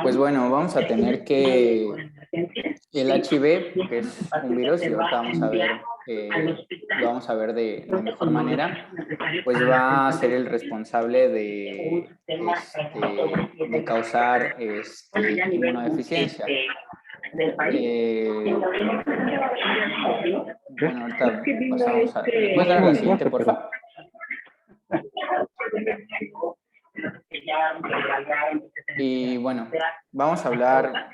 Pues bueno, vamos a tener que el HIV, que es un virus, y ahorita vamos a ver, lo vamos a ver de mejor manera, pues va a ser el responsable de causar inmunodeficiencia. Bueno, ahorita pasamos a... ¿Me puedes dar la siguiente, por favor? Y bueno, vamos a hablar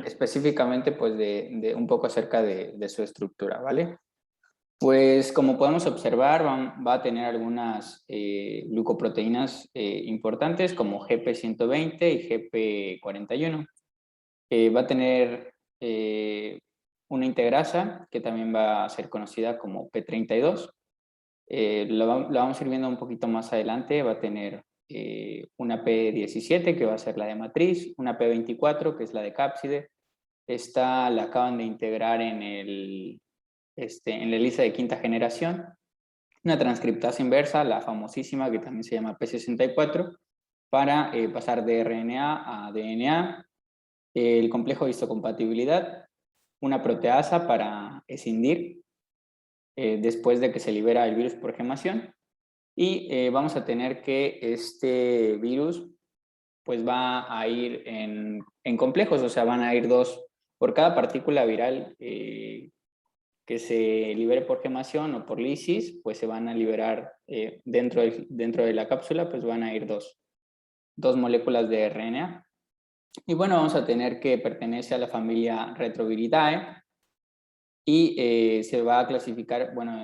específicamente pues de un poco acerca de su estructura, ¿vale? Pues como podemos observar, va a tener algunas glucoproteínas importantes como GP120 y GP41. Va a tener una integrasa que también va a ser conocida como P32. La vamos a ir viendo un poquito más adelante. Va a tener una P17 que va a ser la de matriz, una P24 que es la de cápside. Esta la acaban de integrar en la ELISA de quinta generación. Una transcriptasa inversa, la famosísima que también se llama P64, para pasar de RNA a DNA. El complejo de histocompatibilidad, una proteasa para escindir después de que se libera el virus por gemación. Y vamos a tener que este virus pues va a ir en complejos, o sea, van a ir dos por cada partícula viral que se libere por gemación o por lisis, pues se van a liberar dentro de la cápsula, pues van a ir dos moléculas de RNA. Y bueno, vamos a tener que pertenece a la familia Retroviridae y se va a clasificar, bueno,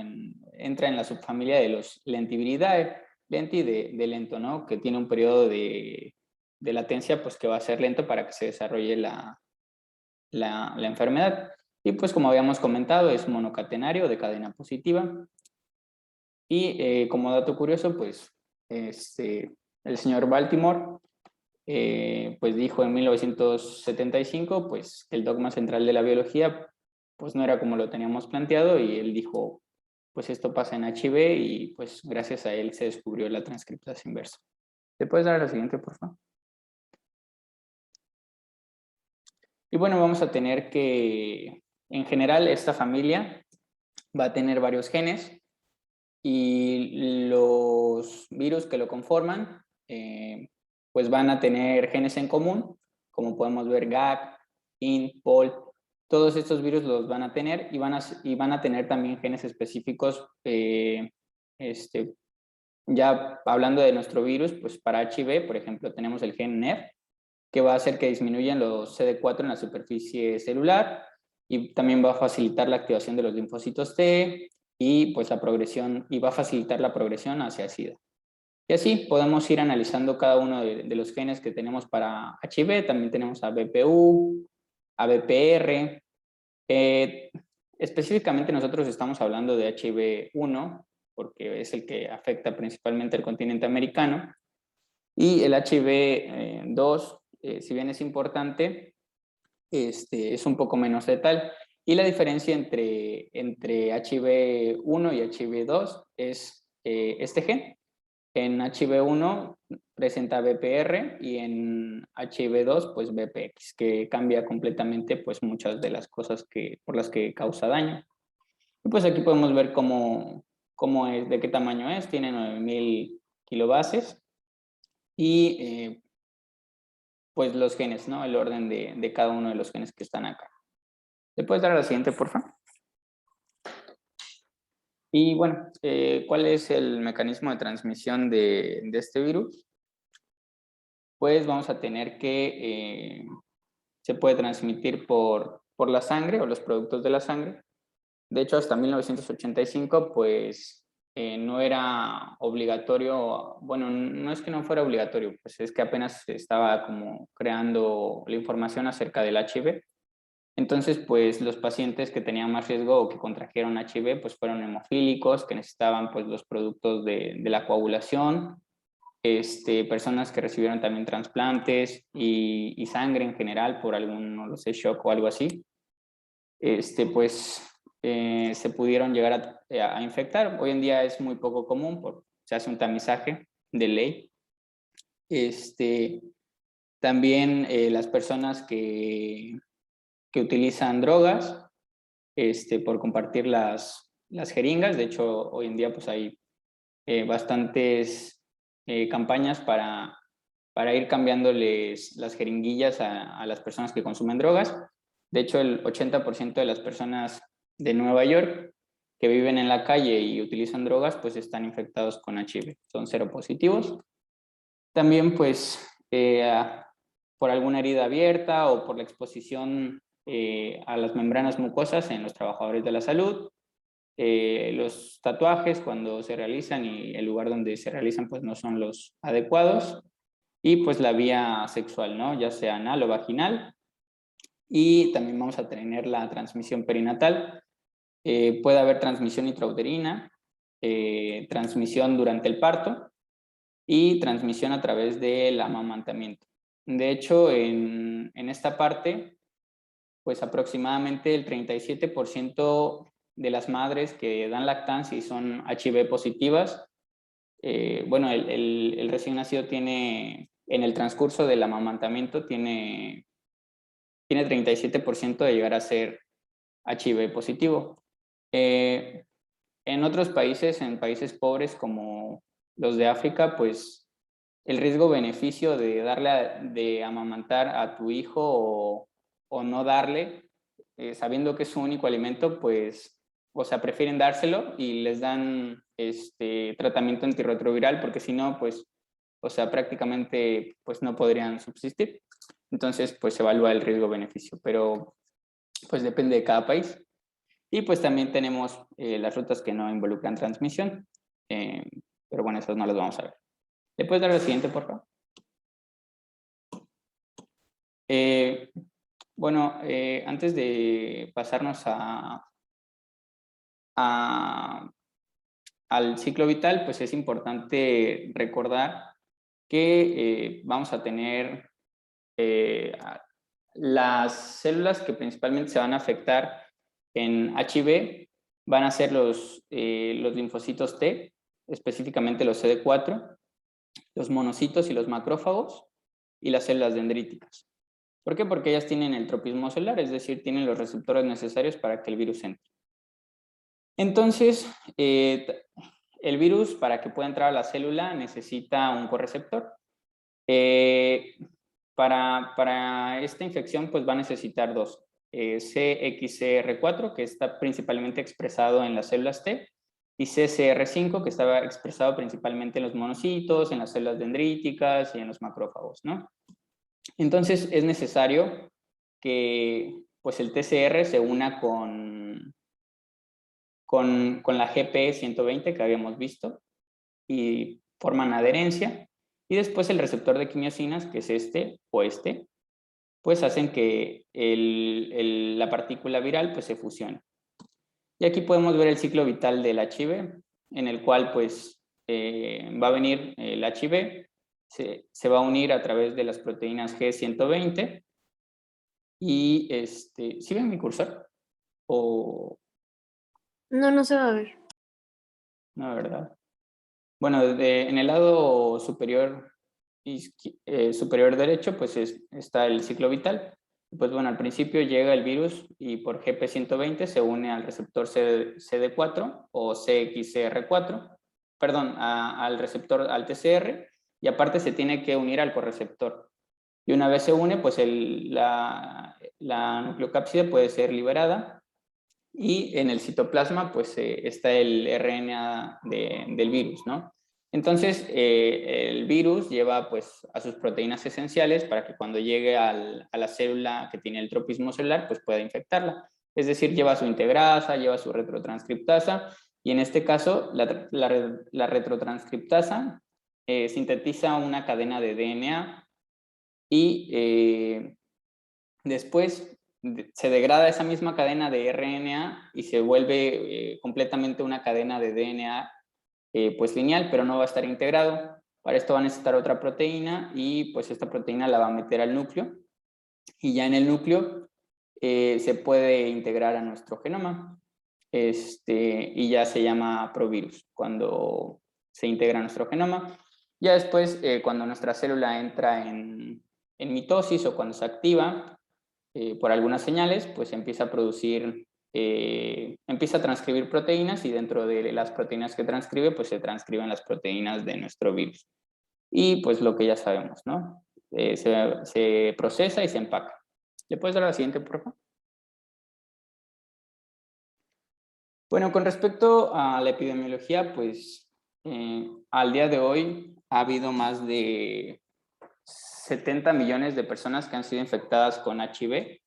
entra en la subfamilia de los Lentiviridae, lenti de lento, ¿no? Que tiene un periodo de latencia, pues que va a ser lento para que se desarrolle la enfermedad. Y pues como habíamos comentado, es monocatenario de cadena positiva. Y como dato curioso, pues el señor Baltimore pues dijo en 1975 pues que el dogma central de la biología pues no era como lo teníamos planteado, y él dijo pues esto pasa en HIV, y pues gracias a él se descubrió la transcriptasa inversa. ¿Te puedes dar la siguiente, por favor? Y bueno, vamos a tener que en general esta familia va a tener varios genes, y los virus que lo conforman pues van a tener genes en común, como podemos ver GAC, IN, POL. Todos estos virus los van a tener, y van a tener también genes específicos. Ya hablando de nuestro virus, pues para HIV, por ejemplo, tenemos el gen NER, que va a hacer que disminuyan los CD4 en la superficie celular, y también va a facilitar la activación de los linfocitos T y pues la progresión, y va a facilitar la progresión hacia SIDA. Y así podemos ir analizando cada uno de los genes que tenemos para HIV. También tenemos a BPU, a BPR. Específicamente nosotros estamos hablando de HIV-1, porque es el que afecta principalmente al continente americano. Y el HIV-2, si bien es importante, es un poco menos letal. Y la diferencia entre HIV-1 y HIV-2 es este gen. En HIV-1 presenta BPR y en HIV-2 pues BPX, que cambia completamente pues muchas de las cosas por las que causa daño. Y pues aquí podemos ver cómo es, de qué tamaño es. Tiene 9000 kilobases y pues los genes, ¿no? El orden de cada uno de los genes que están acá. ¿Le puedes dar a la siguiente, por favor? Y bueno, ¿cuál es el mecanismo de transmisión de este virus? Pues vamos a tener que se puede transmitir por la sangre o los productos de la sangre. De hecho, hasta 1985, pues no era obligatorio, bueno, no es que no fuera obligatorio, pues es que apenas se estaba como creando la información acerca del HIV. Entonces, pues los pacientes que tenían más riesgo o que contrajeron HIV, pues fueron hemofílicos, que necesitaban pues los productos de la coagulación, personas que recibieron también trasplantes y sangre en general por algún, no lo sé, shock o algo así. Pues se pudieron llegar a infectar. Hoy en día es muy poco común se hace un tamizaje de ley. También las personas que utilizan drogas por compartir las jeringas. De hecho, hoy en día pues hay bastantes campañas para ir cambiándoles las jeringuillas a las personas que consumen drogas. De hecho, el 80% de las personas de Nueva York que viven en la calle y utilizan drogas, pues están infectados con HIV, son seropositivos. También, pues, por alguna herida abierta o por la exposición a las membranas mucosas en los trabajadores de la salud, los tatuajes cuando se realizan y el lugar donde se realizan pues no son los adecuados, y pues la vía sexual, ¿no? Ya sea anal o vaginal, y también vamos a tener la transmisión perinatal. Puede haber transmisión intrauterina, transmisión durante el parto y transmisión a través del amamantamiento. De hecho, en esta parte, pues aproximadamente el 37% de las madres que dan lactancia y son HIV positivas, bueno, el recién nacido tiene, en el transcurso del amamantamiento, tiene 37% de llegar a ser HIV positivo. En otros países, en países pobres como los de África, pues el riesgo-beneficio de de amamantar a tu hijo o no darle, sabiendo que es su único alimento, pues, o sea, prefieren dárselo y les dan tratamiento antirretroviral, porque si no, pues, o sea, prácticamente pues no podrían subsistir. Entonces, pues se evalúa el riesgo-beneficio, pero pues depende de cada país. Y pues también tenemos las rutas que no involucran transmisión, pero bueno, esas no las vamos a ver. ¿Le puedes dar la siguiente, por favor? Bueno, antes de pasarnos al ciclo vital, pues es importante recordar que vamos a tener las células que principalmente se van a afectar en HIV, van a ser los linfocitos T, específicamente los CD4, los monocitos y los macrófagos, y las células dendríticas. ¿Por qué? Porque ellas tienen el tropismo celular, es decir, tienen los receptores necesarios para que el virus entre. Entonces, el virus, para que pueda entrar a la célula, necesita un correceptor. Para esta infección, pues va a necesitar dos. CXCR4, que está principalmente expresado en las células T, y CCR5, que estaba expresado principalmente en los monocitos, en las células dendríticas y en los macrófagos, ¿no? Entonces, es necesario que pues, el TCR se una con la GP120 que habíamos visto y forman adherencia, y después el receptor de quimiosinas, que es este o este, pues hacen que la partícula viral pues se fusione. Y aquí podemos ver el ciclo vital del HIV, en el cual pues va a venir el HIV, se va a unir a través de las proteínas G120 y ¿sí ven mi cursor? O No, no se va a ver. no, ¿verdad? Bueno, en el lado superior superior derecho, pues está el ciclo vital. Pues bueno, al principio llega el virus y por GP120 se une al receptor CD4 o CXCR4, perdón, al receptor, al TCR, y aparte se tiene que unir al correceptor. Y una vez se une, pues la nucleocápside puede ser liberada, y en el citoplasma pues está el RNA del virus, ¿no? Entonces, el virus lleva pues a sus proteínas esenciales para que cuando llegue a la célula que tiene el tropismo celular, pues pueda infectarla. Es decir, lleva su integrasa, lleva su retrotranscriptasa, y en este caso la retrotranscriptasa sintetiza una cadena de DNA y después se degrada esa misma cadena de RNA y se vuelve completamente una cadena de DNA pues lineal, pero no va a estar integrado. Para esto va a necesitar otra proteína y pues esta proteína la va a meter al núcleo, y ya en el núcleo se puede integrar a nuestro genoma y ya se llama provirus cuando se integra a nuestro genoma. Ya después, cuando nuestra célula entra en mitosis o cuando se activa por algunas señales, pues empieza a producir, empieza a transcribir proteínas y dentro de las proteínas que transcribe, pues se transcriben las proteínas de nuestro virus. Y pues lo que ya sabemos, ¿no? Se procesa y se empaca. ¿Le puedes dar a la siguiente, por favor? Bueno, con respecto a la epidemiología, pues al día de hoy ha habido más de 70 millones de personas que han sido infectadas con HIV.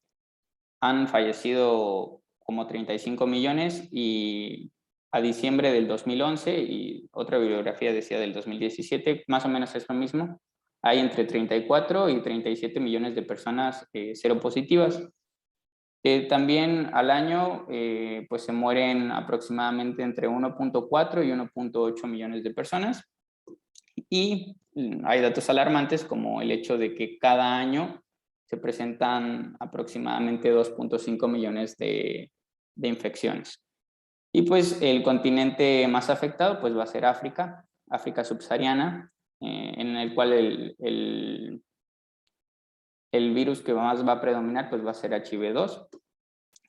Han fallecido como 35 millones y a diciembre del 2011, y otra bibliografía decía del 2017, más o menos es lo mismo, hay entre 34 y 37 millones de personas seropositivas. También al año pues se mueren aproximadamente entre 1.4 y 1.8 millones de personas. Y hay datos alarmantes como el hecho de que cada año se presentan aproximadamente 2.5 millones de infecciones. Y pues el continente más afectado pues va a ser África, África subsahariana, en el cual el virus que más va a predominar pues va a ser HIV-2,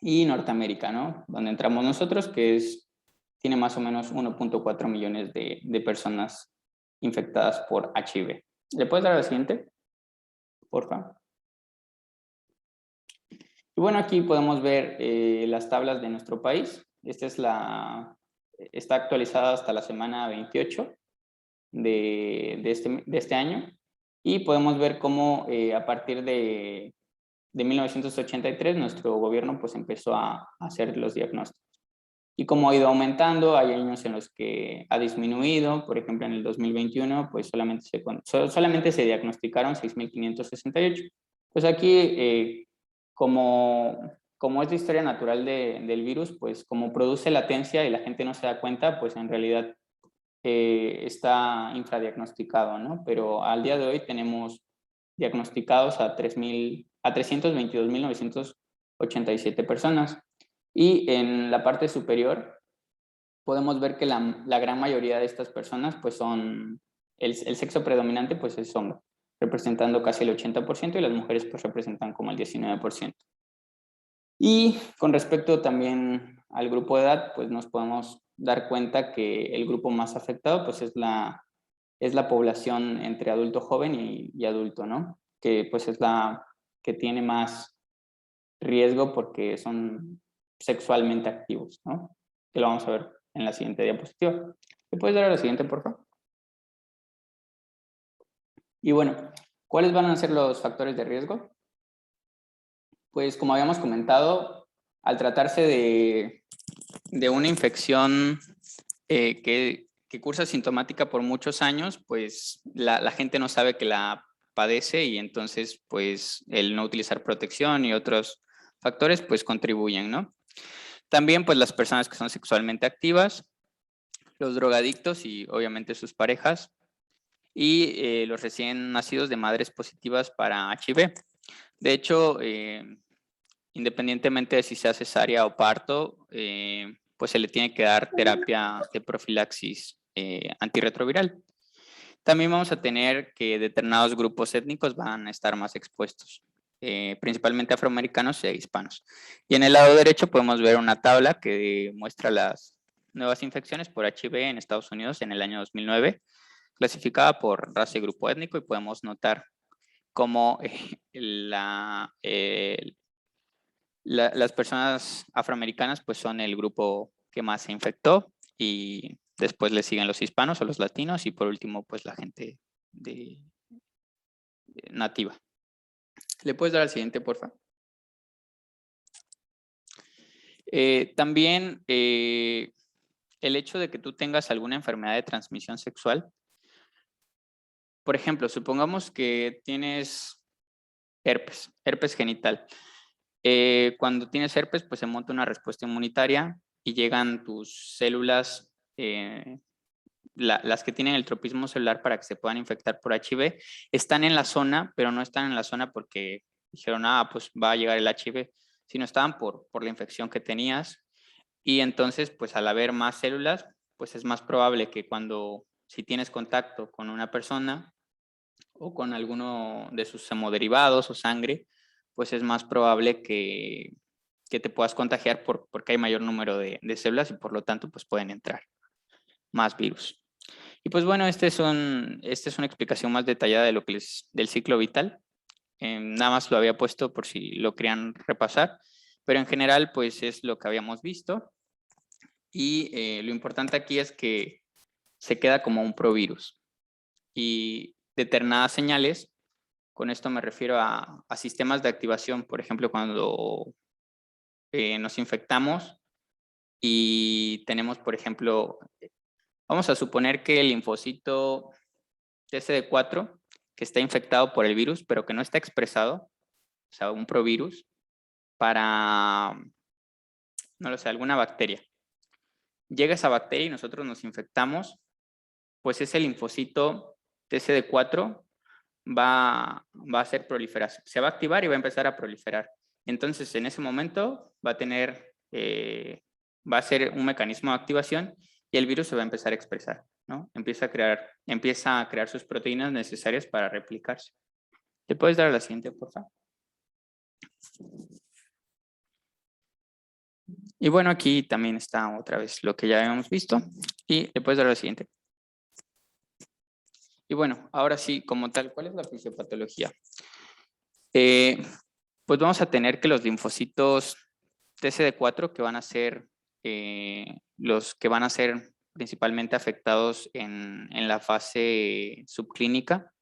y Norteamérica, ¿no? Donde entramos nosotros, que tiene más o menos 1.4 millones de personas infectadas por HIV. ¿Le puedes dar a la siguiente? Por favor. Y bueno, aquí podemos ver las tablas de nuestro país. Está actualizada hasta la semana 28 de este año. Y podemos ver cómo a partir de 1983 nuestro gobierno pues empezó a hacer los diagnósticos. Y como ha ido aumentando, hay años en los que ha disminuido. Por ejemplo, en el 2021 pues solamente se diagnosticaron 6.568. Pues aquí, como es la historia natural del virus, pues como produce latencia y la gente no se da cuenta, pues en realidad está infradiagnosticado, ¿no? Pero al día de hoy tenemos diagnosticados a 322.987 personas. Y en la parte superior podemos ver que la gran mayoría de estas personas pues son, el sexo predominante pues es hombre, representando casi el 80%, y las mujeres pues representan como el 19%. Y con respecto también al grupo de edad, pues nos podemos dar cuenta que el grupo más afectado pues es la población entre adulto joven y adulto, ¿no? Que pues es la que tiene más riesgo porque son sexualmente activos, ¿no? Que lo vamos a ver en la siguiente diapositiva. ¿Me puedes dar a la siguiente, por favor? Y bueno, ¿cuáles van a ser los factores de riesgo? Pues como habíamos comentado, al tratarse de una infección que cursa sintomática por muchos años, pues la gente no sabe que la padece, y entonces pues el no utilizar protección y otros factores pues contribuyen, ¿no? También pues las personas que son sexualmente activas, los drogadictos y obviamente sus parejas, y los recién nacidos de madres positivas para HIV. De hecho, independientemente de si sea cesárea o parto, pues se le tiene que dar terapia de profilaxis antirretroviral. También vamos a tener que determinados grupos étnicos van a estar más expuestos, principalmente afroamericanos e hispanos. Y en el lado derecho podemos ver una tabla que muestra las nuevas infecciones por HIV en Estados Unidos en el año 2009, clasificada por raza y grupo étnico, y podemos notar cómo las personas afroamericanas pues son el grupo que más se infectó, y después le siguen los hispanos o los latinos, y por último pues la gente nativa. ¿Le puedes dar al siguiente, por favor? También el hecho de que tú tengas alguna enfermedad de transmisión sexual. Por ejemplo, supongamos que tienes herpes genital. Cuando tienes herpes, pues se monta una respuesta inmunitaria y llegan tus células, las que tienen el tropismo celular para que se puedan infectar por HIV, están en la zona, pero no están en la zona porque dijeron, pues va a llegar el HIV, sino estaban por la infección que tenías. Y entonces, pues al haber más células, pues es más probable que cuando si tienes contacto con una persona o con alguno de sus hemoderivados o sangre, pues es más probable que te puedas contagiar porque hay mayor número de células y por lo tanto pues pueden entrar más virus. Y pues bueno, esta es una explicación más detallada de lo que del ciclo vital. Nada más lo había puesto por si lo querían repasar, pero en general pues es lo que habíamos visto. Y lo importante aquí es que se queda como un provirus. Y determinadas señales, con esto me refiero a sistemas de activación, por ejemplo, cuando nos infectamos y tenemos, por ejemplo, vamos a suponer que el linfocito TCD4, que está infectado por el virus, pero que no está expresado, o sea, un provirus, para, no lo sé, alguna bacteria. Llega esa bacteria y nosotros nos infectamos, pues ese linfocito TCD4 va a hacer proliferación, se va a activar y va a empezar a proliferar. Entonces, en ese momento va a ser un mecanismo de activación y el virus se va a empezar a expresar, ¿no? Empieza a crear sus proteínas necesarias para replicarse. ¿Te puedes dar a la siguiente, por favor? Y bueno, aquí también está otra vez lo que ya habíamos visto. Y le puedes dar a la siguiente. Y bueno, ahora sí, como tal, ¿cuál es la fisiopatología? Pues vamos a tener que los linfocitos TCD4, que van a ser los que van a ser principalmente afectados en la fase subclínica,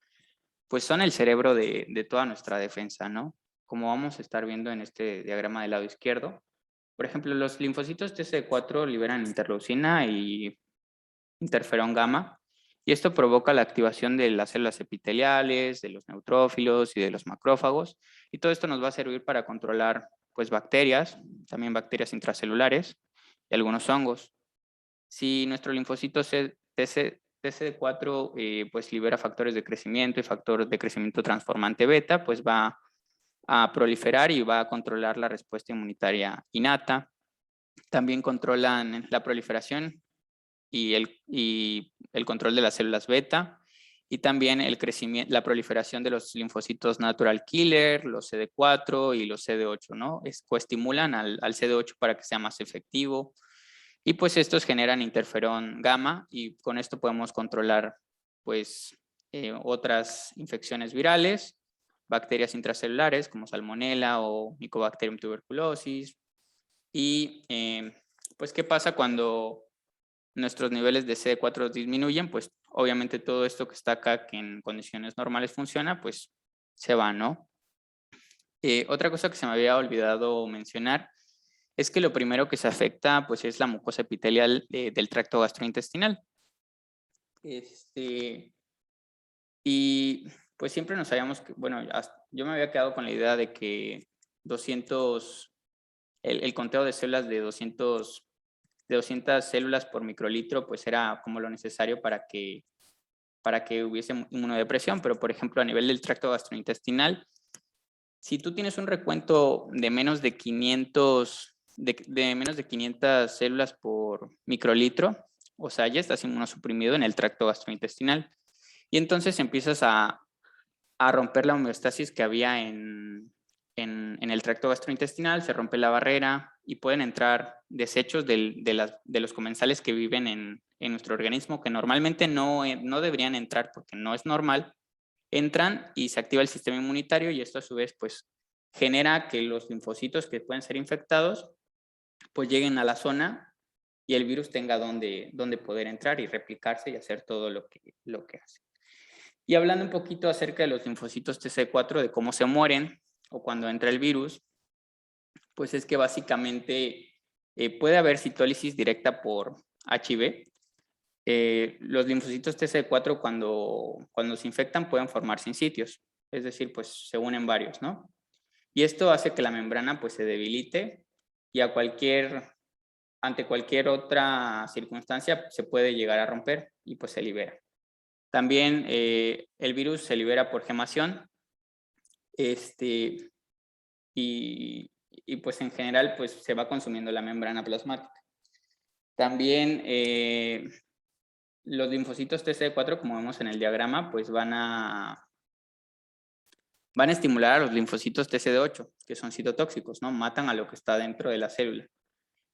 pues son el cerebro de toda nuestra defensa, ¿no? Como vamos a estar viendo en este diagrama del lado izquierdo. Por ejemplo, los linfocitos TCD4 liberan interleucina y interferón gamma, y esto provoca la activación de las células epiteliales, de los neutrófilos y de los macrófagos, y todo esto nos va a servir para controlar pues bacterias, también bacterias intracelulares y algunos hongos. Si nuestro linfocito TCD4 pues libera factores de crecimiento y factor de crecimiento transformante beta, pues va a proliferar y va a controlar la respuesta inmunitaria innata. También controlan la proliferación y el control de las células beta, y también el crecimiento, la proliferación de los linfocitos natural killer, los CD4 y los CD8, ¿no? Coestimulan al CD8 para que sea más efectivo, y pues estos generan interferón gamma, y con esto podemos controlar pues otras infecciones virales, bacterias intracelulares como Salmonella o Mycobacterium tuberculosis. Y pues ¿qué pasa cuando nuestros niveles de CD4 disminuyen? Pues obviamente todo esto que está acá, que en condiciones normales funciona, pues se va, ¿no? Otra cosa que se me había olvidado mencionar es que lo primero que se afecta pues es la mucosa epitelial del tracto gastrointestinal. Y pues siempre nos sabíamos que, bueno, yo me había quedado con la idea de que 200, el conteo de células de 200 células por microlitro, pues era como lo necesario para que hubiese inmunodepresión, pero por ejemplo a nivel del tracto gastrointestinal, si tú tienes un recuento de menos de 500, de menos de 500 células por microlitro, o sea, ya estás inmunosuprimido en el tracto gastrointestinal. Y entonces empiezas a romper la homeostasis que había en el tracto gastrointestinal, se rompe la barrera y pueden entrar desechos de los comensales que viven en nuestro organismo, que normalmente no deberían entrar porque no es normal. Entran y se activa el sistema inmunitario, y esto a su vez pues genera que los linfocitos que pueden ser infectados pues lleguen a la zona y el virus tenga donde poder entrar y replicarse y hacer todo lo que hace. Y hablando un poquito acerca de los linfocitos TC4, de cómo se mueren o cuando entra el virus, pues es que básicamente puede haber citólisis directa por HIV. Los linfocitos TC4 cuando se infectan pueden formarse en sitios, es decir, pues se unen varios, ¿no? Y esto hace que la membrana pues se debilite y ante cualquier otra circunstancia se puede llegar a romper y pues se libera. También el virus se libera por gemación, y pues en general pues se va consumiendo la membrana plasmática. También los linfocitos TCD4, como vemos en el diagrama, pues van a estimular a los linfocitos TCD8, que son citotóxicos, ¿no? Matan a lo que está dentro de la célula.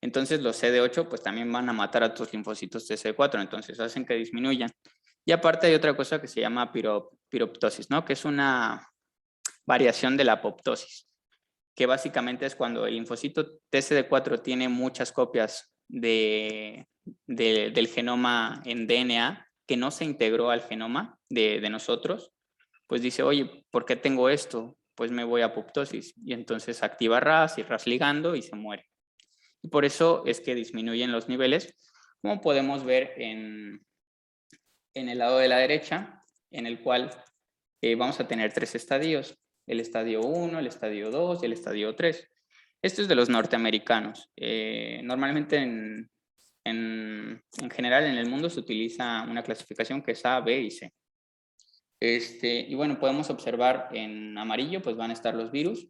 Entonces los CD8 pues también van a matar a tus linfocitos TCD4, entonces hacen que disminuyan. Y aparte hay otra cosa que se llama piroptosis, ¿no? Que es una variación de la apoptosis, que básicamente es cuando el linfocito TCD4 tiene muchas copias del genoma en DNA que no se integró al genoma de nosotros, pues dice, oye, ¿por qué tengo esto? Pues me voy a apoptosis. Y entonces activa RAS y RAS ligando y se muere. Y por eso es que disminuyen los niveles, como podemos ver en el lado de la derecha, en el cual vamos a tener 3 estadios, el estadio 1, el estadio 2 y el estadio 3. Esto es de los norteamericanos. Normalmente en general en el mundo se utiliza una clasificación que es A, B y C. Y bueno, podemos observar en amarillo, pues van a estar los virus,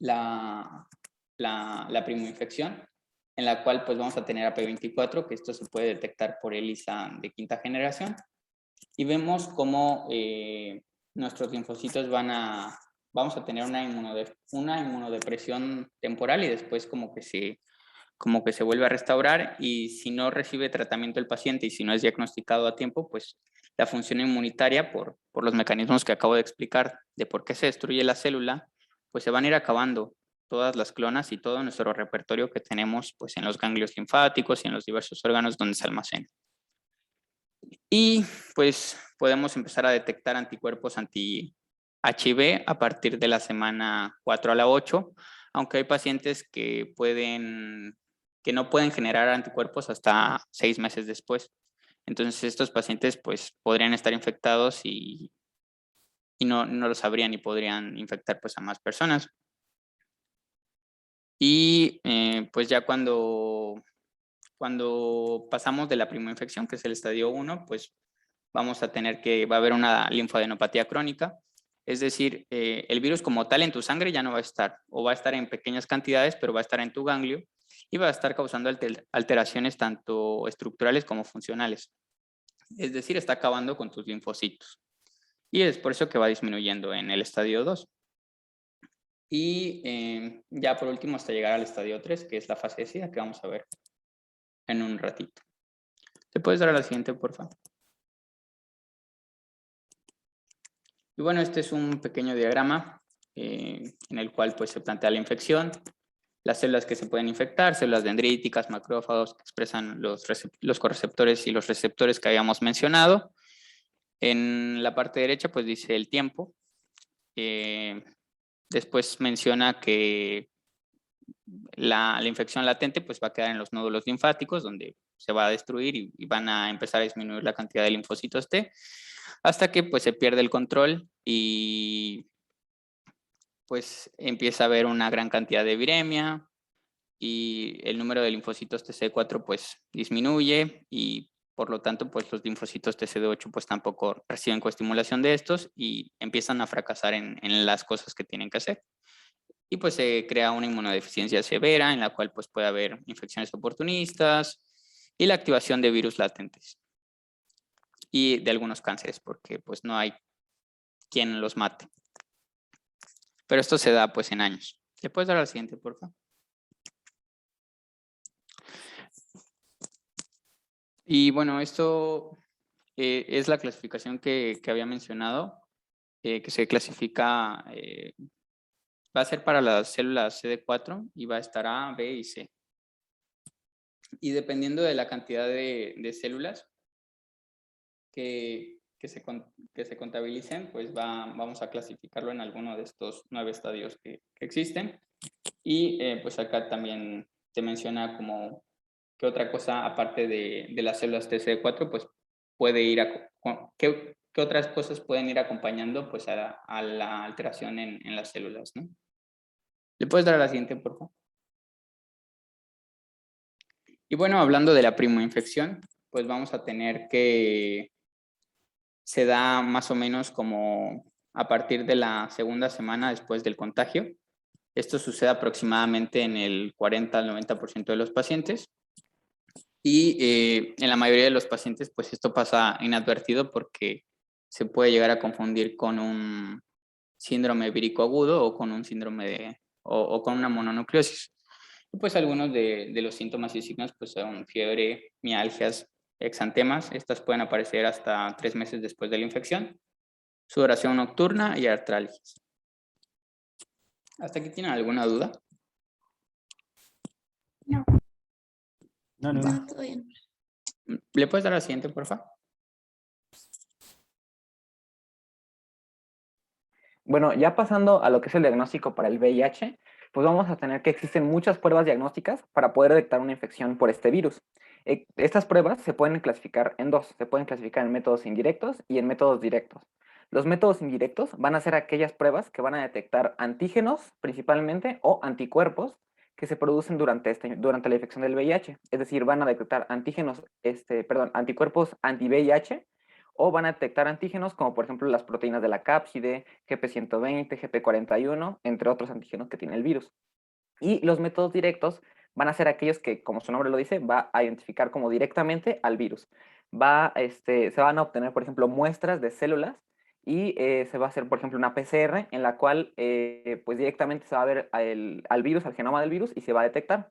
la primoinfección, en la cual pues vamos a tener AP24, que esto se puede detectar por ELISA de quinta generación, y vemos cómo nuestros linfocitos vamos a tener una inmunodepresión temporal y después como que se vuelve a restaurar, y si no recibe tratamiento el paciente y si no es diagnosticado a tiempo, pues la función inmunitaria, por los mecanismos que acabo de explicar de por qué se destruye la célula, pues se van a ir acabando todas las clonas y todo nuestro repertorio que tenemos pues en los ganglios linfáticos y en los diversos órganos donde se almacena. Y pues podemos empezar a detectar anticuerpos anti-HIV a partir de la semana 4 a la 8, aunque hay pacientes que no pueden generar anticuerpos hasta 6 meses después. Entonces estos pacientes pues podrían estar infectados y no lo sabrían y podrían infectar pues a más personas. Y pues ya cuando pasamos de la primoinfección, que es el estadio 1, pues va a haber una linfadenopatía crónica, es decir, el virus como tal en tu sangre ya no va a estar, o va a estar en pequeñas cantidades, pero va a estar en tu ganglio y va a estar causando alteraciones tanto estructurales como funcionales. Es decir, está acabando con tus linfocitos. Y es por eso que va disminuyendo en el estadio 2. Y ya por último hasta llegar al estadio 3, que es la fase de SIDA, que vamos a ver en un ratito. ¿Te puedes dar a la siguiente, por favor? Y bueno, este es un pequeño diagrama en el cual pues, se plantea la infección, las células que se pueden infectar, células dendríticas, macrófagos que expresan los correceptores y los receptores que habíamos mencionado. En la parte derecha pues dice el tiempo. Después menciona que la infección latente pues va a quedar en los nódulos linfáticos, donde se va a destruir y van a empezar a disminuir la cantidad de linfocitos T, hasta que pues se pierde el control y pues empieza a haber una gran cantidad de viremia y el número de linfocitos TCD4 pues disminuye y por lo tanto pues los linfocitos TCD8 pues tampoco reciben coestimulación de estos y empiezan a fracasar en las cosas que tienen que hacer. Y pues se crea una inmunodeficiencia severa en la cual pues puede haber infecciones oportunistas y la activación de virus latentes y de algunos cánceres porque pues no hay quien los mate. Pero esto se da pues en años. ¿Le puedes dar al siguiente, por favor? Y bueno, esto es la clasificación que había mencionado, que se clasifica, va a ser para las células CD4 y va a estar A, B y C. Y dependiendo de la cantidad de células que se contabilicen, pues vamos a clasificarlo en alguno de estos 9 estadios que existen. Y pues acá también te menciona como qué otra cosa, aparte de las células TCD4, pues puede ir qué otras cosas pueden ir acompañando pues a la alteración en las células, ¿no? ¿Le puedes dar a la siguiente, por favor? Y bueno, hablando de la primoinfección, pues vamos a tener que se da más o menos como a partir de la segunda semana después del contagio. Esto sucede aproximadamente en el 40 al 90% de los pacientes. Y en la mayoría de los pacientes, pues esto pasa inadvertido porque se puede llegar a confundir con un síndrome vírico agudo o con un síndrome o con una mononucleosis. Y pues algunos de los síntomas y signos pues son fiebre, mialgias, exantemas. Estas pueden aparecer hasta 3 meses después de la infección, sudoración nocturna y artralgias. ¿Hasta aquí tienen alguna duda? No. No, no. No, todo bien. ¿Le puedes dar la siguiente, por favor? Bueno, ya pasando a lo que es el diagnóstico para el VIH, pues vamos a tener que existen muchas pruebas diagnósticas para poder detectar una infección por este virus. Estas pruebas se pueden clasificar en dos, se pueden clasificar en métodos indirectos y en métodos directos. Los métodos indirectos van a ser aquellas pruebas que van a detectar antígenos principalmente o anticuerpos que se producen durante la infección del VIH. Es decir, van a detectar anticuerpos anti-VIH o van a detectar antígenos como por ejemplo las proteínas de la cápside, GP120, GP41, entre otros antígenos que tiene el virus. Y los métodos directos van a ser aquellos que, como su nombre lo dice, va a identificar como directamente al virus. Se van a obtener, por ejemplo, muestras de células y se va a hacer, por ejemplo, una PCR en la cual pues directamente se va a ver al virus, al genoma del virus y se va a detectar.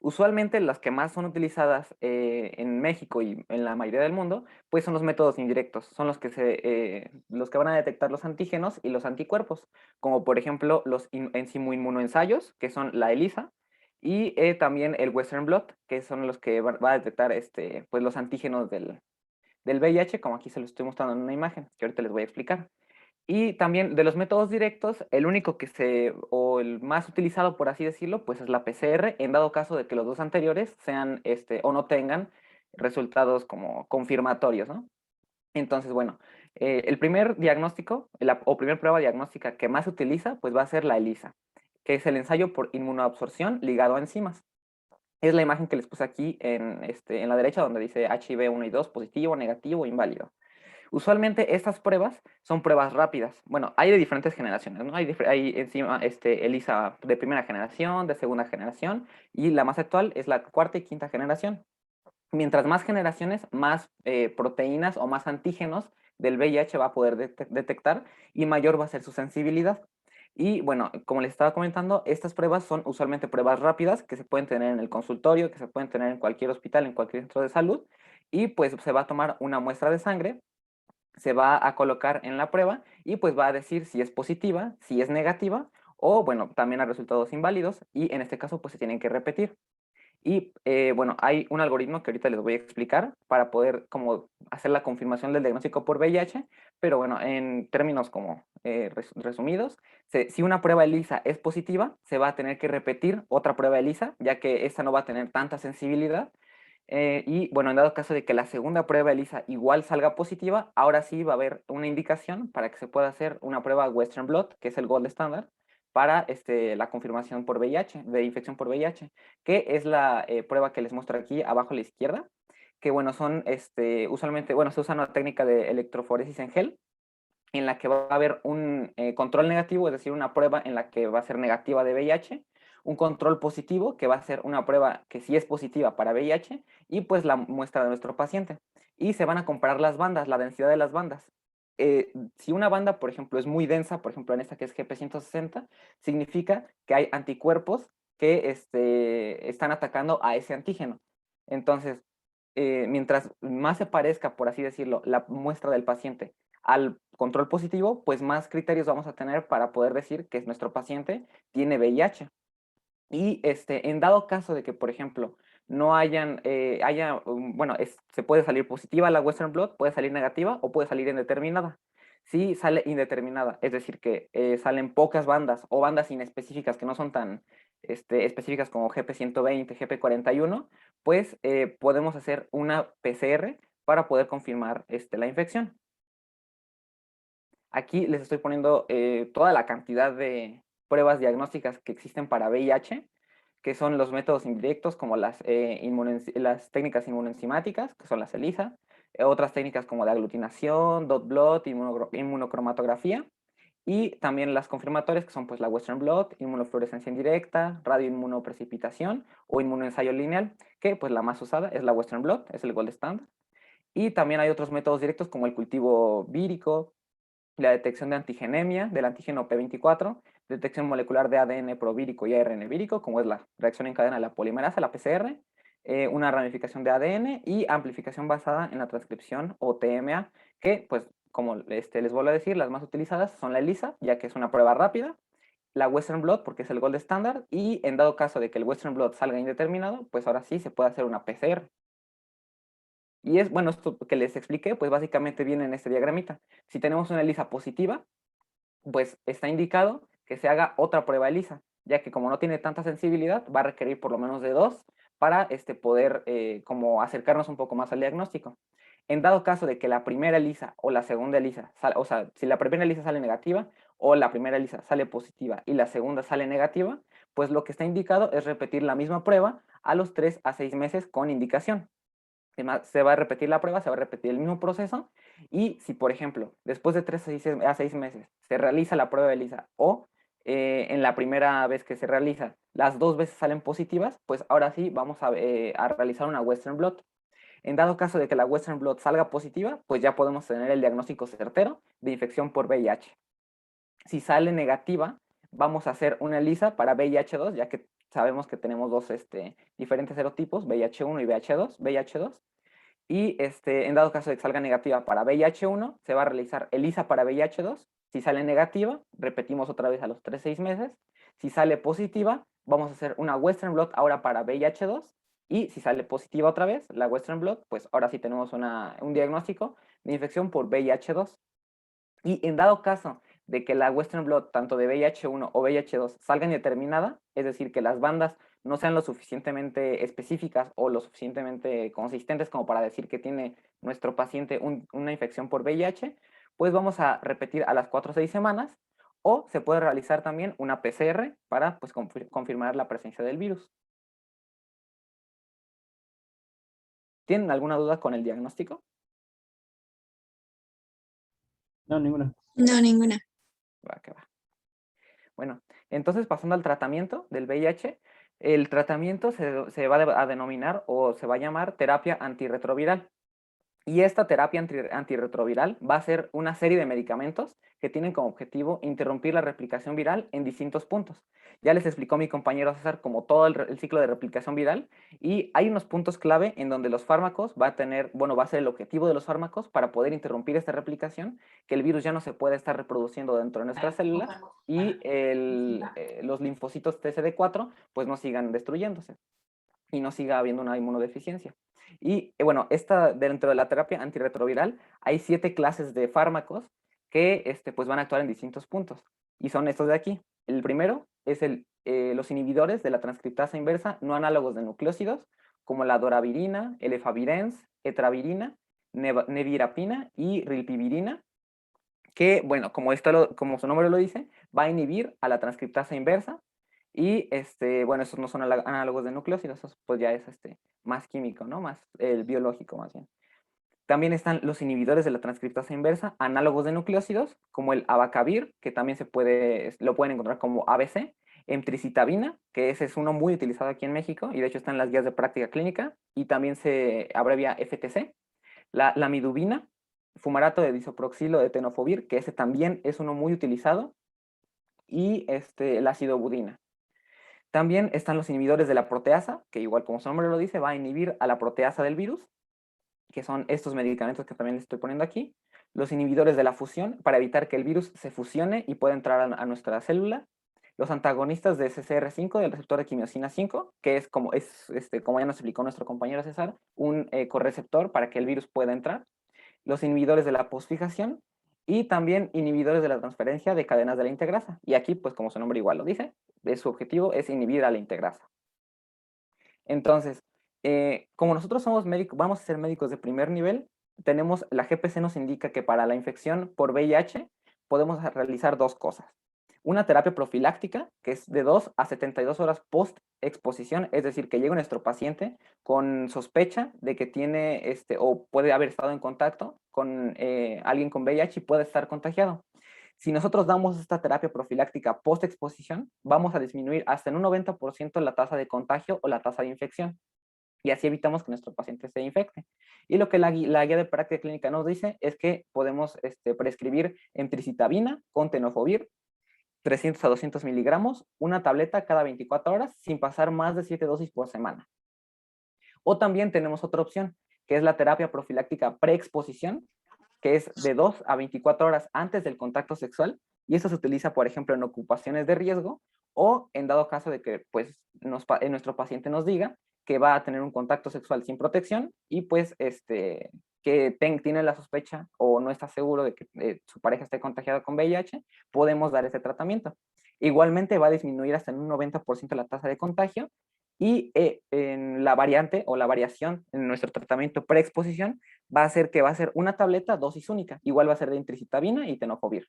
Usualmente las que más son utilizadas en México y en la mayoría del mundo, pues son los métodos indirectos, son los que van a detectar los antígenos y los anticuerpos, como por ejemplo los enzimoinmunoensayos, que son la ELISA, y también el Western blot, que son los que va a detectar pues los antígenos del VIH, como aquí se los estoy mostrando en una imagen, que ahorita les voy a explicar. Y también de los métodos directos, el único o el más utilizado, por así decirlo, pues es la PCR, en dado caso de que los dos anteriores sean, o no tengan resultados como confirmatorios, ¿no? Entonces, bueno, el primer diagnóstico, o primer prueba diagnóstica que más se utiliza, pues va a ser la ELISA, que es el ensayo por inmunoabsorción ligado a enzimas. Es la imagen que les puse aquí en la derecha, donde dice HIV 1 y 2, positivo, negativo, inválido. Usualmente estas pruebas son pruebas rápidas. Bueno, hay de diferentes generaciones, ¿no? Hay encima ELISA de primera generación, de segunda generación, y la más actual es la cuarta y quinta generación. Mientras más generaciones, más proteínas o más antígenos del VIH va a poder detectar y mayor va a ser su sensibilidad. Y bueno, como les estaba comentando, estas pruebas son usualmente pruebas rápidas que se pueden tener en el consultorio, que se pueden tener en cualquier hospital, en cualquier centro de salud, y pues se va a tomar una muestra de sangre, se va a colocar en la prueba y pues va a decir si es positiva, si es negativa o bueno, también a resultados inválidos y en este caso pues se tienen que repetir. Y bueno, hay un algoritmo que ahorita les voy a explicar para poder como hacer la confirmación del diagnóstico por VIH, pero bueno, en términos como resumidos, si una prueba ELISA es positiva, se va a tener que repetir otra prueba ELISA, ya que esta no va a tener tanta sensibilidad. Y bueno, en dado caso de que la segunda prueba ELISA igual salga positiva, ahora sí va a haber una indicación para que se pueda hacer una prueba Western blot, que es el gold standard, para la confirmación por VIH, de infección por VIH, que es la prueba que les muestro aquí abajo a la izquierda, que bueno, son usualmente, bueno, se usa una técnica de electroforesis en gel, en la que va a haber un control negativo, es decir, una prueba en la que va a ser negativa de VIH, un control positivo, que va a ser una prueba que sí es positiva para VIH, y pues la muestra de nuestro paciente. Y se van a comparar las bandas, la densidad de las bandas. Si una banda, por ejemplo, es muy densa, por ejemplo, en esta que es GP160, significa que hay anticuerpos que están atacando a ese antígeno. Entonces, mientras más se parezca, por así decirlo, la muestra del paciente al control positivo, pues más criterios vamos a tener para poder decir que nuestro paciente tiene VIH. Y en dado caso de que, por ejemplo, no bueno, se puede salir positiva la Western blot, puede salir negativa o puede salir indeterminada. Si sale indeterminada, es decir, que salen pocas bandas o bandas inespecíficas que no son tan específicas como GP120, GP41, pues podemos hacer una PCR para poder confirmar la infección. Aquí les estoy poniendo toda la cantidad de pruebas diagnósticas que existen para VIH, que son los métodos indirectos como las técnicas inmunoenzimáticas, que son las ELISA, otras técnicas como de aglutinación, dot blot, inmunocromatografía, Y también las confirmatorias, que son pues la Western blot, inmunofluorescencia indirecta, radioinmunoprecipitación o inmunoensayo lineal, que pues la más usada es la Western blot, es el gold standard. Y también hay otros métodos directos como el cultivo vírico, la detección de antigenemia del antígeno P24, detección molecular de ADN provírico y ARN vírico, como es la reacción en cadena de la polimerasa, la PCR, una ramificación de ADN y amplificación basada en la transcripción o TMA, que pues como les vuelvo a decir, las más utilizadas son la ELISA, ya que es una prueba rápida, la Western blot porque es el gold estándar, y en dado caso de que el Western blot salga indeterminado, pues ahora sí se puede hacer una PCR. Y es, bueno, esto que les expliqué, pues básicamente viene en este diagramita. Si tenemos una ELISA positiva, pues está indicado que se haga otra prueba ELISA, ya que como no tiene tanta sensibilidad, va a requerir por lo menos de 2 para poder como acercarnos un poco más al diagnóstico. En dado caso de que la primera ELISA o la segunda ELISA, o sea, si la primera ELISA sale negativa o la primera ELISA sale positiva y la segunda sale negativa, pues lo que está indicado es repetir la misma prueba a los 3 a 6 meses con indicación. Se va a repetir la prueba, se va a repetir el mismo proceso, y si, por ejemplo, después de 3 a 6 meses se realiza la prueba de ELISA o en la primera vez que se realiza las 2 veces salen positivas, pues ahora sí vamos a realizar una Western blot. En dado caso de que la Western blot salga positiva, pues ya podemos tener el diagnóstico certero de infección por VIH. Si sale negativa, vamos a hacer una ELISA para VIH2, ya que sabemos que tenemos dos diferentes serotipos, VIH1 y VIH2. Y en dado caso de que salga negativa para VIH1, se va a realizar ELISA para VIH2. Si sale negativa, repetimos otra vez a los 3-6 meses. Si sale positiva, vamos a hacer una Western blot ahora para VIH2. Y si sale positiva otra vez, la Western blot, pues ahora sí tenemos un diagnóstico de infección por VIH2. Y en dado caso de que la Western blot, tanto de VIH1 o VIH2, salga indeterminada, es decir, que las bandas no sean lo suficientemente específicas o lo suficientemente consistentes como para decir que tiene nuestro paciente una infección por VIH, pues vamos a repetir a las 4 o 6 semanas, o se puede realizar también una PCR para pues, confirmar la presencia del virus. ¿Tienen alguna duda con el diagnóstico? No, ninguna. No, ninguna. Va, que va. Bueno, entonces pasando al tratamiento del VIH, el tratamiento se va a denominar o se va a llamar terapia antirretroviral. Y esta terapia antirretroviral va a ser una serie de medicamentos que tienen como objetivo interrumpir la replicación viral en distintos puntos. Ya les explicó mi compañero César como todo el ciclo de replicación viral, y hay unos puntos clave en donde los fármacos va a ser el objetivo de los fármacos para poder interrumpir esta replicación, que el virus ya no se puede estar reproduciendo dentro de nuestras células y los linfocitos TCD4 pues no sigan destruyéndose y no siga habiendo una inmunodeficiencia. Y bueno, dentro de la terapia antirretroviral hay 7 clases de fármacos que pues van a actuar en distintos puntos. Y son estos de aquí. El primero es los inhibidores de la transcriptasa inversa no análogos de nucleósidos, como la doravirina, el efavirenz, etravirina, nevirapina y rilpivirina, que, bueno, como su nombre lo dice, va a inhibir a la transcriptasa inversa. Y bueno, esos no son análogos de nucleósidos, eso pues ya es más químico, ¿no? Más biológico, más bien. También están los inhibidores de la transcriptasa inversa, análogos de nucleósidos, como el abacavir, que también lo pueden encontrar como ABC, emtricitabina, que ese es uno muy utilizado aquí en México, y de hecho está en las guías de práctica clínica, y también se abrevia FTC. La lamidubina, fumarato de disoproxilo de tenofovir, que ese también es uno muy utilizado, y la acidobudina. También están los inhibidores de la proteasa, que igual como su nombre lo dice, va a inhibir a la proteasa del virus, que son estos medicamentos que también les estoy poniendo aquí. Los inhibidores de la fusión, para evitar que el virus se fusione y pueda entrar a nuestra célula. Los antagonistas de CCR5, del receptor de quimiosina 5, que es como ya nos explicó nuestro compañero César, un correceptor para que el virus pueda entrar. Los inhibidores de la posfijación y también inhibidores de la transferencia de cadenas de la integrasa. Y aquí, pues como su nombre igual lo dice, su objetivo es inhibir a la integrasa. Entonces, como nosotros somos médicos, vamos a ser médicos de primer nivel, la GPC nos indica que para la infección por VIH podemos realizar 2 cosas. Una terapia profiláctica, que es de 2 a 72 horas post exposición, es decir, que llega nuestro paciente con sospecha de que tiene o puede haber estado en contacto con alguien con VIH y puede estar contagiado. Si nosotros damos esta terapia profiláctica post-exposición, vamos a disminuir hasta en un 90% la tasa de contagio o la tasa de infección. Y así evitamos que nuestro paciente se infecte. Y lo que la guía de práctica clínica nos dice es que podemos prescribir emtricitabina con tenofovir, 300 a 200 miligramos, una tableta cada 24 horas, sin pasar más de 7 dosis por semana. O también tenemos otra opción, que es la terapia profiláctica preexposición, que es de 2 a 24 horas antes del contacto sexual, y esto se utiliza, por ejemplo, en ocupaciones de riesgo, o en dado caso de que pues, nuestro paciente nos diga que va a tener un contacto sexual sin protección, y pues que tiene la sospecha o no está seguro de que su pareja esté contagiada con VIH, podemos dar ese tratamiento. Igualmente va a disminuir hasta en un 90% la tasa de contagio, y en la variante o la variación en nuestro tratamiento preexposición va a ser que va a ser una tableta dosis única, igual va a ser de intricitabina y tenofovir.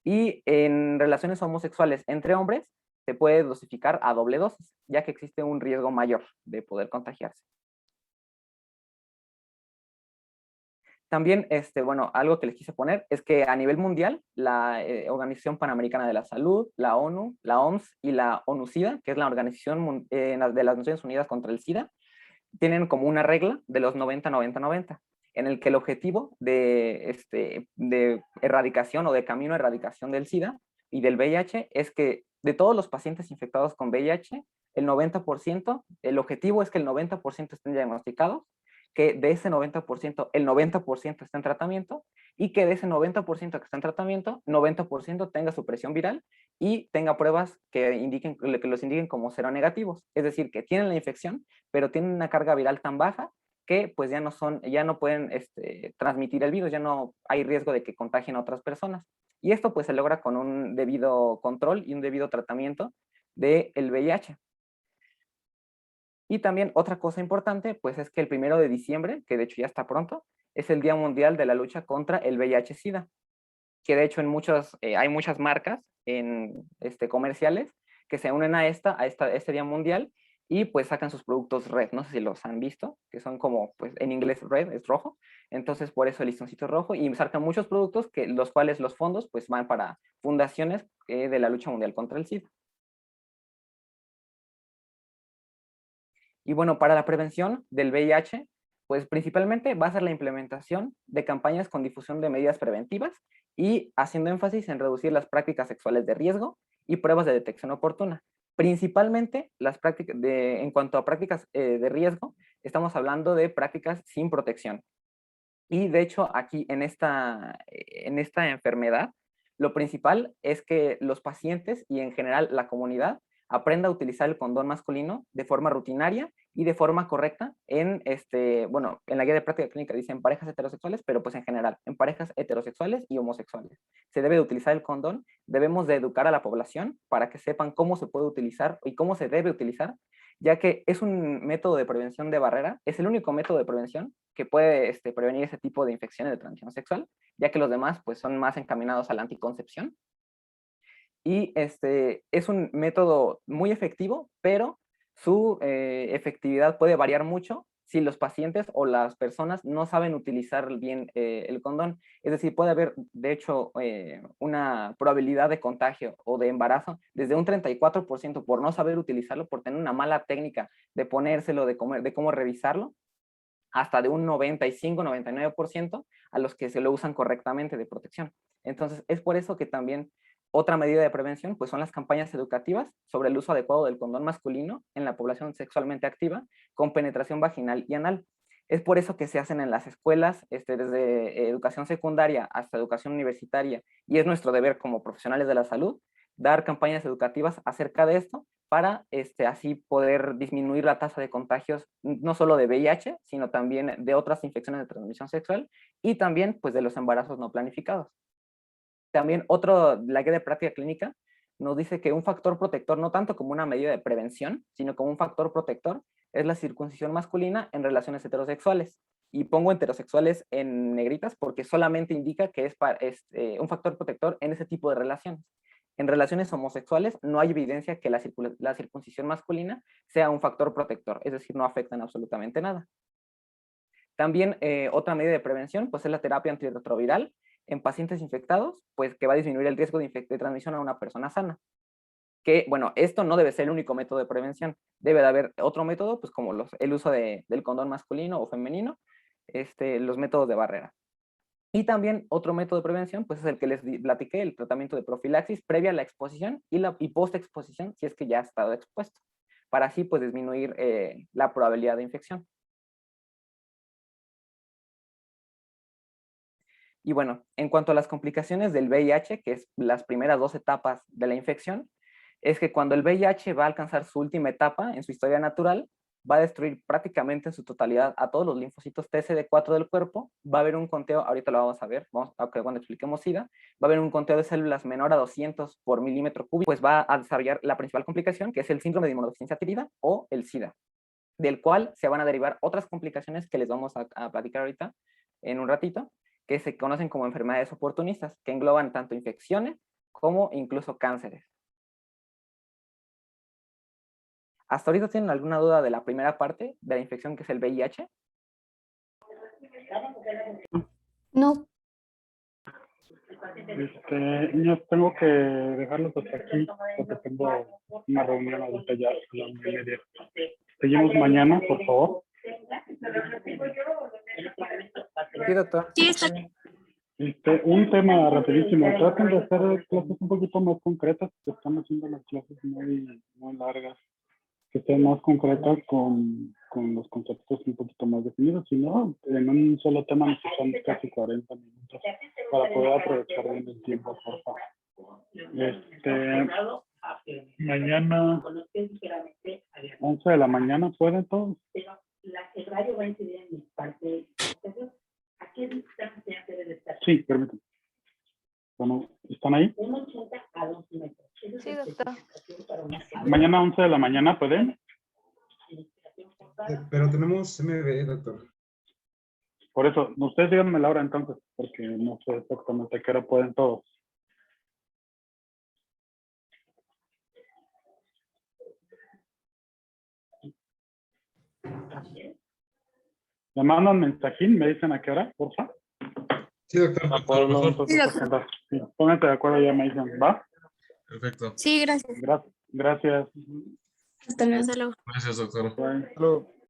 Y en relaciones homosexuales entre hombres se puede dosificar a doble dosis, ya que existe un riesgo mayor de poder contagiarse. También, bueno, algo que les quise poner es que a nivel mundial, la Organización Panamericana de la Salud, la ONU, la OMS y la ONU-SIDA, que es la Organización de las Naciones Unidas contra el SIDA, tienen como una regla de los 90-90-90, en el que el objetivo de erradicación o de camino a erradicación del SIDA y del VIH es que de todos los pacientes infectados con VIH, el 90%, el objetivo es que el 90% estén diagnosticados, que de ese 90%, el 90% está en tratamiento, y que de ese 90% que está en tratamiento, 90% tenga su presión viral y tenga pruebas que los indiquen como seronegativos, es decir, que tienen la infección, pero tienen una carga viral tan baja que pues ya no pueden transmitir el virus, ya no hay riesgo de que contagien a otras personas. Y esto pues se logra con un debido control y un debido tratamiento del VIH. Y también otra cosa importante, pues es que el 1 de diciembre, que de hecho ya está pronto, es el Día Mundial de la Lucha contra el VIH-Sida, que de hecho hay muchas marcas comerciales que se unen a este Día Mundial y pues sacan sus productos red, no sé si los han visto, que son como, pues en inglés red es rojo, entonces por eso el listoncito es rojo, y sacan muchos productos los cuales los fondos pues van para fundaciones de la lucha mundial contra el SIDA. Y bueno, para la prevención del VIH, pues principalmente va a ser la implementación de campañas con difusión de medidas preventivas y haciendo énfasis en reducir las prácticas sexuales de riesgo y pruebas de detección oportuna. Principalmente en cuanto a prácticas de riesgo, estamos hablando de prácticas sin protección. Y de hecho, aquí en esta enfermedad, lo principal es que los pacientes y en general la comunidad aprenda a utilizar el condón masculino de forma rutinaria y de forma correcta en la guía de práctica clínica dice en parejas heterosexuales, pero pues en general, en parejas heterosexuales y homosexuales. Se debe de utilizar el condón, debemos de educar a la población para que sepan cómo se puede utilizar y cómo se debe utilizar, ya que es un método de prevención de barrera, es el único método de prevención que puede prevenir ese tipo de infecciones de transmisión sexual, ya que los demás pues son más encaminados a la anticoncepción. Y es un método muy efectivo, pero su efectividad puede variar mucho si los pacientes o las personas no saben utilizar bien el condón. Es decir, puede haber, de hecho, una probabilidad de contagio o de embarazo desde un 34% por no saber utilizarlo, por tener una mala técnica de ponérselo, de cómo revisarlo, hasta de un 95-99% a los que se lo usan correctamente de protección. Entonces, es por eso que también otra medida de prevención pues son las campañas educativas sobre el uso adecuado del condón masculino en la población sexualmente activa con penetración vaginal y anal. Es por eso que se hacen en las escuelas, desde educación secundaria hasta educación universitaria, y es nuestro deber como profesionales de la salud dar campañas educativas acerca de esto para así poder disminuir la tasa de contagios, no solo de VIH, sino también de otras infecciones de transmisión sexual y también pues de los embarazos no planificados. También la guía de práctica clínica nos dice que un factor protector, no tanto como una medida de prevención, sino como un factor protector, es la circuncisión masculina en relaciones heterosexuales. Y pongo heterosexuales en negritas porque solamente indica que es un factor protector en ese tipo de relaciones. En relaciones homosexuales no hay evidencia que la circuncisión masculina sea un factor protector, es decir, no afecta en absolutamente nada. También otra medida de prevención pues es la terapia antirretroviral, en pacientes infectados, pues que va a disminuir el riesgo de transmisión a una persona sana. Que, bueno, esto no debe ser el único método de prevención. Debe de haber otro método, pues como el uso del condón masculino o femenino, los métodos de barrera. Y también otro método de prevención, pues es el que les platiqué, el tratamiento de profilaxis previa a la exposición y post-exposición, si es que ya ha estado expuesto, para así pues disminuir la probabilidad de infección. Y bueno, en cuanto a las complicaciones del VIH, que es las primeras 2 etapas de la infección, es que cuando el VIH va a alcanzar su última etapa en su historia natural, va a destruir prácticamente en su totalidad a todos los linfocitos TCD4 del cuerpo. Va a haber un conteo, ahorita lo vamos a ver, cuando expliquemos SIDA, va a haber un conteo de células menor a 200 por milímetro cúbico, pues va a desarrollar la principal complicación, que es el síndrome de inmunodeficiencia adquirida o el SIDA, del cual se van a derivar otras complicaciones que les vamos a platicar ahorita en un ratito, que se conocen como enfermedades oportunistas, que engloban tanto infecciones como incluso cánceres. ¿Hasta ahorita tienen alguna duda de la primera parte de la infección, que es el VIH? No. Yo tengo que dejarlos hasta aquí porque tengo una reunión ahorita ya a la 1:30. Seguimos mañana, por favor. Sí, doctor. Sí, está. Un tema rapidísimo. Traten de hacer clases un poquito más concretas, que están haciendo las clases muy largas. Que estén más concretas con los conceptos un poquito más definidos. Si no, en un solo tema necesitamos casi 40 minutos para poder aprovechar bien el tiempo, por favor. Mañana 11 de la mañana, ¿pueden todos? Sí, permítanme. Bueno, ¿están ahí? Sí, doctor. Mañana 11 de la mañana, ¿pueden? Pero tenemos MB, doctor. Por eso, ustedes díganme la hora entonces, porque no sé exactamente a qué hora pueden todos. Me mandan mensajín, me dicen a qué hora, por favor. Sí, doctor. A lo mejor. Sí, doctor. Sí, pónganse de acuerdo, ya me dicen, ¿va? Perfecto. Sí, gracias. Gracias. Hasta luego. Gracias, doctor. Bye. Hasta luego.